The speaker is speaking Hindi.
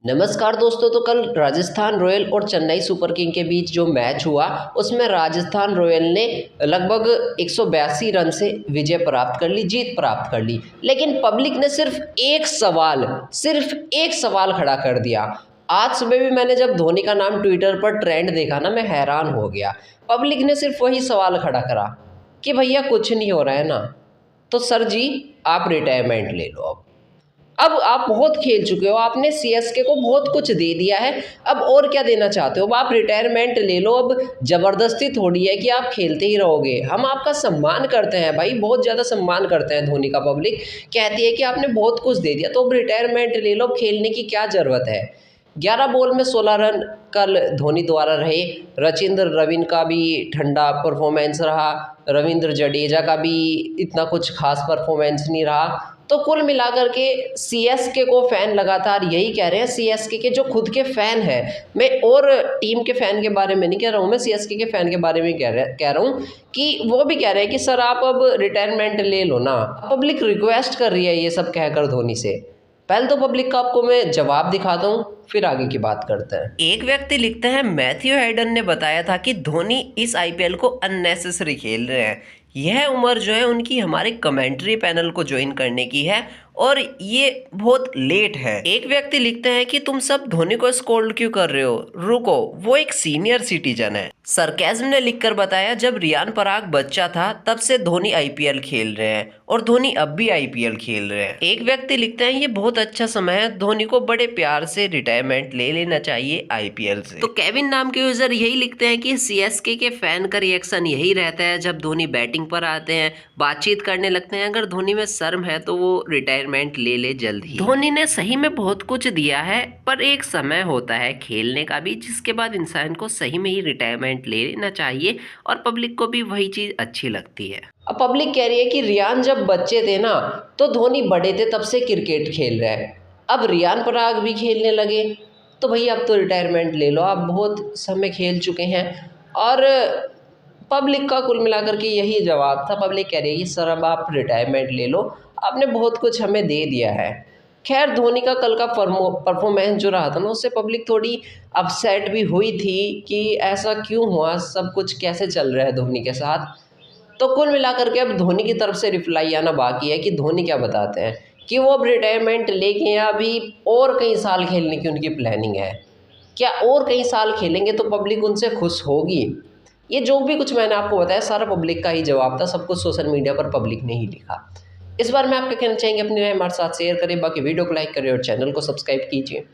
नमस्कार दोस्तों। तो कल राजस्थान रॉयल और चेन्नई सुपर किंग के बीच जो मैच हुआ उसमें राजस्थान रॉयल ने लगभग 182 रन से विजय प्राप्त कर ली, जीत प्राप्त कर ली। लेकिन पब्लिक ने सिर्फ एक सवाल खड़ा कर दिया। आज सुबह भी मैंने जब धोनी का नाम ट्विटर पर ट्रेंड देखा ना, मैं हैरान हो गया। पब्लिक ने सिर्फ वही सवाल खड़ा करा कि भैया कुछ नहीं हो रहा है ना, तो सर जी आप रिटायरमेंट ले लो। अब आप बहुत खेल चुके हो, आपने सीएसके को बहुत कुछ दे दिया है, अब और क्या देना चाहते हो? अब आप रिटायरमेंट ले लो। अब ज़बरदस्ती थोड़ी है कि आप खेलते ही रहोगे। हम आपका सम्मान करते हैं भाई, बहुत ज़्यादा सम्मान करते हैं धोनी का। पब्लिक कहती है कि आपने बहुत कुछ दे दिया, तो अब रिटायरमेंट ले लो, खेलने की क्या ज़रूरत है? 11 बॉल में 16 रन कल धोनी द्वारा रहे। रचिंद्र रवीन का भी ठंडा परफॉर्मेंस रहा, रविंद्र जडेजा का भी इतना कुछ खास परफॉर्मेंस नहीं रहा। तो कुल मिलाकर के सीएसके को फ़ैन लगातार यही कह रहे हैं, सीएसके के जो खुद के फ़ैन हैं, मैं और टीम के फ़ैन के बारे में नहीं कह रहा हूँ, मैं सीएसके के फ़ैन के बारे में कह रहा हूँ कि वो भी कह रहे हैं कि सर आप अब रिटायरमेंट ले लो ना। पब्लिक रिक्वेस्ट कर रही है ये सब कहकर धोनी से। पहले तो पब्लिक का आपको मैं जवाब दिखाता हूँ, फिर आगे की बात करते हैं। एक व्यक्ति लिखते हैं, मैथ्यू हेडन ने बताया था कि धोनी इस आईपीएल को अननेसेसरी खेल रहे हैं। यह उम्र जो है उनकी हमारे कमेंट्री पैनल को ज्वाइन करने की है और ये बहुत लेट है। एक व्यक्ति लिखते हैं कि तुम सब धोनी को स्कोल्ड क्यों कर रहे हो, रुको, वो एक सीनियर सिटीजन है। सरकाज़म ने लिखकर बताया, जब रियान पराग बच्चा था तब से धोनी आईपीएल खेल रहे हैं और धोनी अब भी आईपीएल खेल रहे हैं। एक व्यक्ति लिखते हैं, ये बहुत अच्छा समय है, धोनी को बड़े प्यार से रिटायरमेंट ले लेना चाहिए आईपीएल से। तो केविन नाम के यूजर यही लिखते हैं कि सीएसके के फैन का रिएक्शन यही रहता है, जब धोनी बैटिंग पर आते हैं बातचीत करने लगते हैं, अगर धोनी में शर्म है तो वो रिटायरमेंट ले ले जल्द ही। धोनी ने सही में बहुत कुछ दिया है, पर एक समय होता है खेलने का भी, जिसके बाद इंसान को सही में ही रिटायरमेंट ले लेना चाहिए और पब्लिक को भी वही चीज अच्छी लगती है। अब पब्लिक कह रही है कि रियान जब बच्चे थे ना तो धोनी बड़े थे, तब से क्रिकेट खेल रहे हैं, अब रियान पराग भी खेलने लगे तो भैया अब तो रिटायरमेंट ले लो, आप बहुत समय खेल चुके हैं। और पब्लिक का कुल मिलाकर के यही जवाब था। पब्लिक कह रही है कि सर अब आप रिटायरमेंट ले लो, आपने बहुत कुछ हमें दे दिया है। खैर धोनी का कल का परफॉर्मेंस जो रहा था ना, उससे पब्लिक थोड़ी अपसेट भी हुई थी कि ऐसा क्यों हुआ, सब कुछ कैसे चल रहा है धोनी के साथ। तो कुल मिलाकर के अब धोनी की तरफ से रिप्लाई आना बाकी है कि धोनी क्या बताते हैं कि वो अब रिटायरमेंट लेके या अभी और कई साल खेलने की उनकी प्लानिंग है। क्या और कई साल खेलेंगे तो पब्लिक उनसे खुश होगी? ये जो भी कुछ मैंने आपको बताया सारा पब्लिक का ही जवाब था, सब कुछ सोशल मीडिया पर पब्लिक ने ही लिखा। इस बार में आप क्या कहना चाहेंगे, अपनी राय हमारे साथ शेयर करें, बाकी वीडियो को लाइक करें और चैनल को सब्सक्राइब कीजिए।